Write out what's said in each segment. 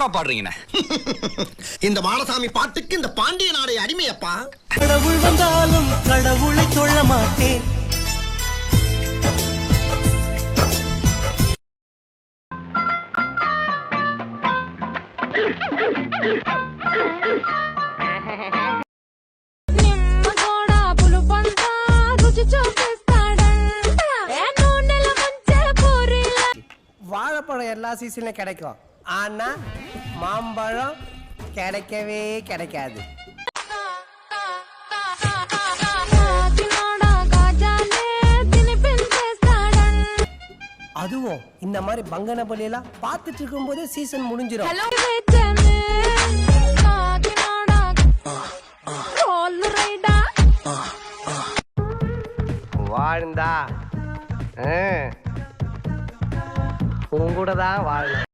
சூப்பரா பாடுறீங்கண்ணே. இந்த மாடசாமி பாட்டுக்கு இந்த பாண்டிய நாடே அடிமையப்பா. கடவுள் வந்தாலும் கடவுளை சொல்ல மாட்டேன். வாழைப்பழம் எல்லா சீசன்லயும் கிடைக்கும், ஆனா மாம்பழம் கிடைக்கவே கிடைக்காது. அதுவும் இந்த மாதிரி பங்கனப்பள்ளி எல்லாம் பார்த்துட்டு இருக்கும் போதே சீசன் முடிஞ்சிடும். வாழ்ந்தா உன் கூட தான் வாழணும்.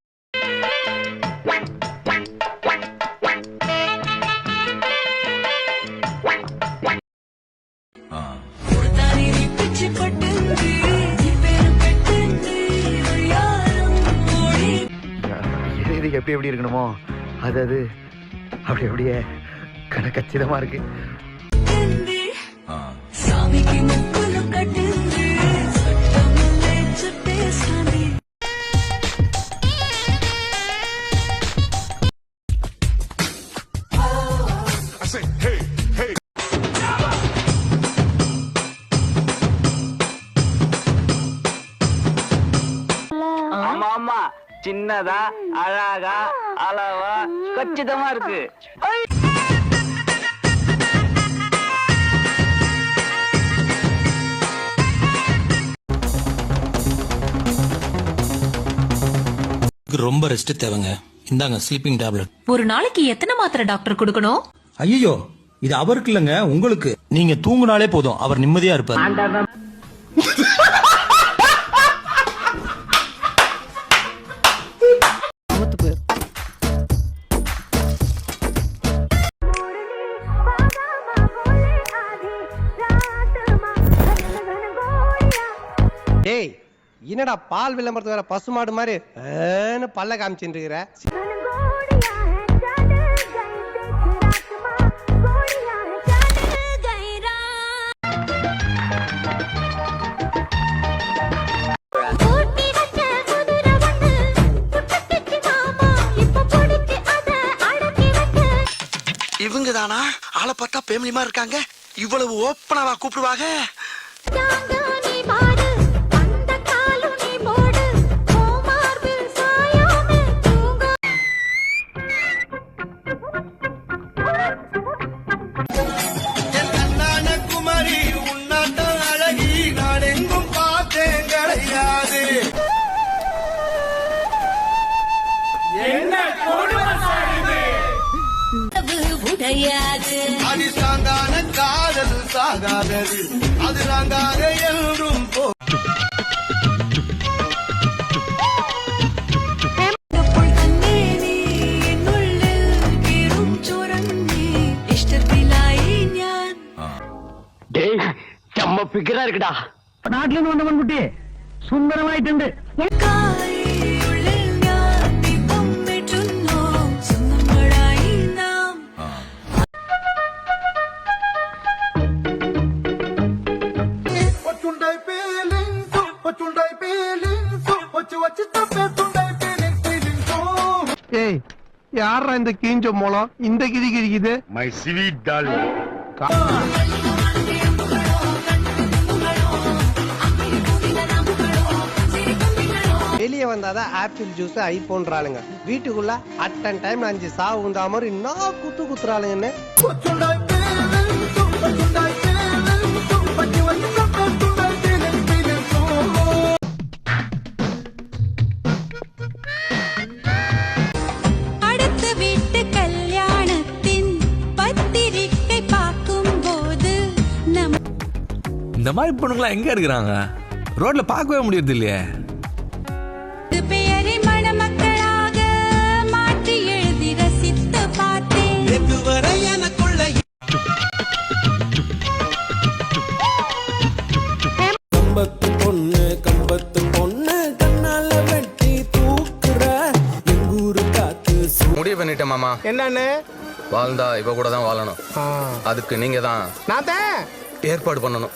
எப்படி எப்படி இருக்கணுமோ அது அது அப்படி அப்படியே கச்சிதமா இருக்கு. ஆமா, சின்னதா அழகா அளவா கச்சிதமா இருக்கு. ரொம்ப ரெஸ்ட் தேவைங்க. இந்தாங்க ஸ்லீப்பிங் டேப்லெட். ஒரு நாளைக்கு எத்தனை மாத்திரை டாக்டர் கொடுக்கணும்? ஐயோ, இது அவருக்கு இல்லங்க, உங்களுக்கு. நீங்க தூங்குனாலே போதும், அவர் நிம்மதியா இருப்பார். டேய், என்னடா பால் விளம்பரத்து வேற பசுமாடு மாதிரி பல்ல காமிச்சுட்டு இருக்கிற? இவங்க தானா ஆளை பார்த்தா பேமிலிமா இருக்காங்க, இவ்வளவு ஓப்பனாவா கூப்பிடுவாங்க? அது சாங்கான காதல் சாகாதது, அது நாங்காக என்றும் செம்ம பிகரா இருக்குடா. நாட்டுல இருந்து வந்த குட்டி சுந்தரமாயிட்டு. ஏய், யாரா இந்த கீஞ்ச மூலம் இந்த கிரி கிரிக்குது? My sweet darling. வெளியே வந்தாதான் ஆப்பிள் ஜூஸ் ஐபோன்றாளுங்க, வீட்டுக்குள்ள அட்டன் டைம் 5 சாவு உண்டா மாதிரி இன்னும் குத்து குத்துறாளுங்கன்னு. இந்த மாதிரி பொண்ணுங்களா எங்க இருக்கிறாங்க? ரோட்ல பார்க்கவே முடியறது இல்லையே. கம்பத்து பொண்ணு கண்ணால வெட்டி தூக்குற எங்கூரு காத்து மாமா என்னன்னு வாழ்ந்தா இவ கூட தான் வாழணும். அதுக்கு நீங்க தான் நான் தான் ஏற்பாடு பண்ணணும்.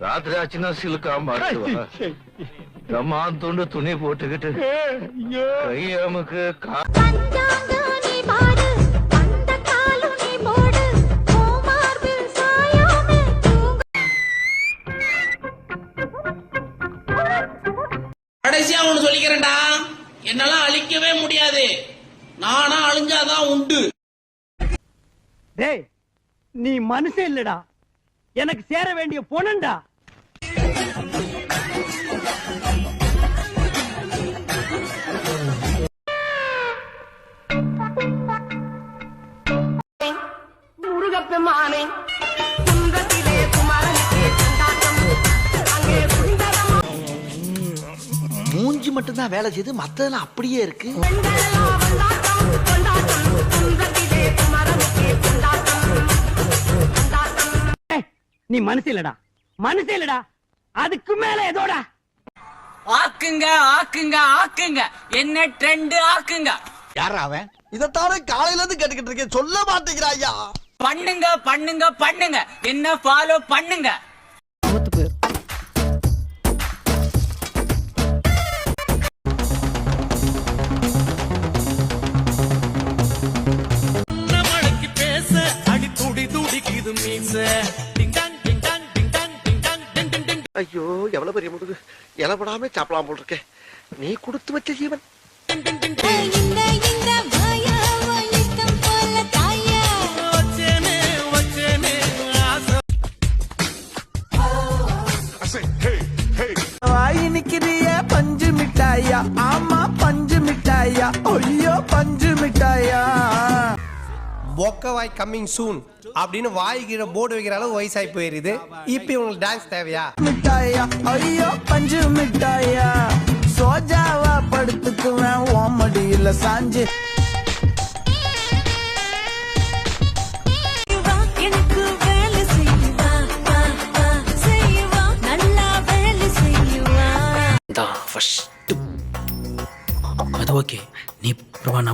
ராத்திரி ஆச்சுன்னா சிலுக்காம துண்டு துணி போட்டுக்கிட்டு கையாமுக்கு கடைசியா ஒண்ணு சொல்லிக்கிறேன்டா, என்னால அழிக்கவே முடியாது, நானா அழிஞ்சாதான் உண்டு. டேய் நீ மனுஷன் இல்லடா, எனக்கு சேர வேண்டிய பொணண்டா. முருகப்பெருமானே மூஞ்சி மட்டும்தான் வேலை செய்து மத்ததெல்லாம் அப்படியே இருக்கு. நீ மனுஷன் இல்லடா, மனுஷன் இல்லடா, அதுக்கு மேல ஏதோடா. ஆக்குங்க ஆக்குங்க ஆக்குங்க, என்ன ட்ரெண்ட் ஆக்குங்க. யாரா அவன்? இதத்தானே காலையில இருந்து கேட்டுக்கிட்டு இருக்கேன், சொல்ல மாட்டேங்கிறாயா? பண்ணுங்க பண்ணுங்க பண்ணுங்க, என்ன ஃபாலோ பண்ணுங்க. ஐயோ எவ்வளவு பெரிய முதுகு, இலப்படாம சாப்பிடலாம் போல் இருக்கேன். நீ கொடுத்து வச்ச ஜீவன். நிக்கிறிய பஞ்சு மிட்டாயா, ஆமா பஞ்சு மிட்டாயா, ஐயோ பஞ்சு மிட்டாயா. பொக்கவாய் கம்மிங் சூன் அப்படின்னு வாய்கிற போர்டு வைக்கிற அளவு வயசாகி போயிருது. இப்ப உங்களுக்கு டான்ஸ் தேவையா? மிட்டாயா, ஐயோ பஞ்சு மிட்டாயா, சோஜாவா படுத்துக்குவேன் ஓமடியில சாஞ்சு. அது ஓகே, நீ பிரவானா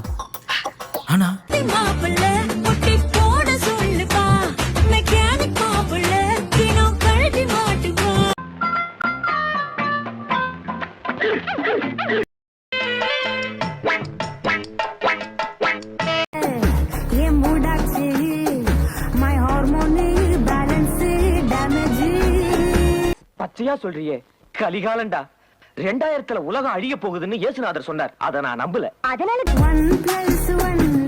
ஆனா பச்சையா சொல்றியே, கலிகாலண்டா. 2000 உலகம் அழிய போகுதுன்னு இயேசுநாதர் சொன்னார், அதை நான் நம்பல. அதனால 1+1